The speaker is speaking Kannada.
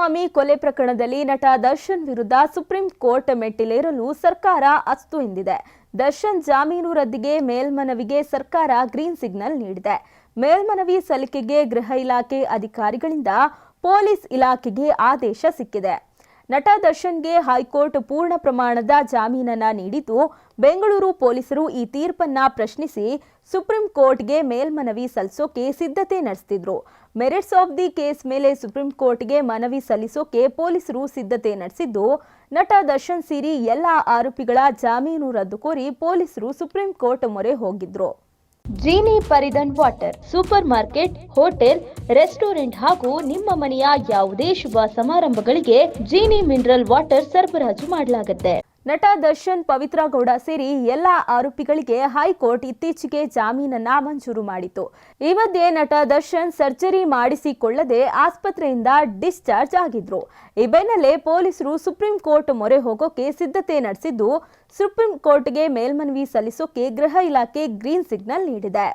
ಕುಮಾರಸ್ವಾಮಿ ಕೊಲೆ ಪ್ರಕರಣದಲ್ಲಿ ನಟ ದರ್ಶನ್ ವಿರುದ್ಧ ಸುಪ್ರೀಂ ಕೋರ್ಟ್ ಮೆಟ್ಟಿಲೇರಲು ಸರ್ಕಾರ ಅಸ್ತು ಎಂದಿದೆ. ದರ್ಶನ್ ಜಾಮೀನು ರದ್ದಿಗೆ ಮೇಲ್ಮನವಿಗೆ ಸರ್ಕಾರ ಗ್ರೀನ್ ಸಿಗ್ನಲ್ ನೀಡಿದೆ. ಮೇಲ್ಮನವಿ ಸಲ್ಲಿಕೆಗೆ ಗೃಹ ಇಲಾಖೆ ಅಧಿಕಾರಿಗಳಿಂದ ಪೊಲೀಸ್ ಇಲಾಖೆಗೆ ಆದೇಶ ಸಿಕ್ಕಿದೆ. ನಟ ದರ್ಶನ್ಗೆ ಹೈಕೋರ್ಟ್ ಪೂರ್ಣ ಪ್ರಮಾಣದ ಜಾಮೀನನ್ನ ನೀಡಿದ್ದು, ಬೆಂಗಳೂರು ಪೊಲೀಸರು ಈ ತೀರ್ಪನ್ನ ಪ್ರಶ್ನಿಸಿ ಸುಪ್ರೀಂ ಕೋರ್ಟ್ಗೆ ಮೇಲ್ಮನವಿ ಸಲ್ಲಿಸೋಕೆ ಸಿದ್ಧತೆ ನಡೆಸಿದ್ರು. ಮೆರಿಟ್ಸ್ ಆಫ್ ದಿ ಕೇಸ್ ಮೇಲೆ ಸುಪ್ರೀಂ ಕೋರ್ಟ್ಗೆ ಮನವಿ ಸಲ್ಲಿಸೋಕೆ ಪೊಲೀಸರು ಸಿದ್ಧತೆ ನಡೆಸಿದ್ದು, ನಟ ದರ್ಶನ್ ಸೇರಿ ಎಲ್ಲ ಆರೋಪಿಗಳ ಜಾಮೀನು ರದ್ದು ಕೋರಿ ಪೊಲೀಸರು ಸುಪ್ರೀಂ ಕೋರ್ಟ್ ಮೊರೆ ಹೋಗಿದ್ರು. ಜೀನಿ ಪರಿದನ್ water super market, hotel, restaurant ಹಾಗೂ ನಿಮ್ಮ ಮನೆಯ ಯಾವುದೇ ಶುಭ ಸಮಾರಂಭಗಳಿಗೆ ಜೀನಿ ಮಿನರಲ್ ವಾಟರ್ ಸರಬರಾಜು ಮಾಡಲಾಗುತ್ತೆ. ನಟ ದರ್ಶನ್, ಪವಿತ್ರ ಗೌಡ ಸೇರಿ ಎಲ್ಲ ಆರೋಪಿಗಳಿಗೆ ಹೈಕೋರ್ಟ್ ಇತ್ತೀಚೆಗೆ ಜಾಮೀನನ್ನ ಮಂಜೂರು ಮಾಡಿತ್ತು. ಈ ಮಧ್ಯೆ ನಟ ದರ್ಶನ್ ಸರ್ಜರಿ ಮಾಡಿಸಿಕೊಳ್ಳದೆ ಆಸ್ಪತ್ರೆಯಿಂದ ಡಿಸ್ಚಾರ್ಜ್ ಆಗಿದ್ರು. ಈ ಬೆನ್ನಲ್ಲೇ ಪೊಲೀಸರು ಸುಪ್ರೀಂ ಕೋರ್ಟ್ ಮೊರೆ ಹೋಗೋಕೆ ಸಿದ್ಧತೆ ನಡೆಸಿದ್ದು, ಸುಪ್ರೀಂ ಕೋರ್ಟ್ಗೆ ಮೇಲ್ಮನವಿ ಸಲ್ಲಿಸೋಕೆ ಗೃಹ ಇಲಾಖೆ ಗ್ರೀನ್ ಸಿಗ್ನಲ್ ನೀಡಿದೆ.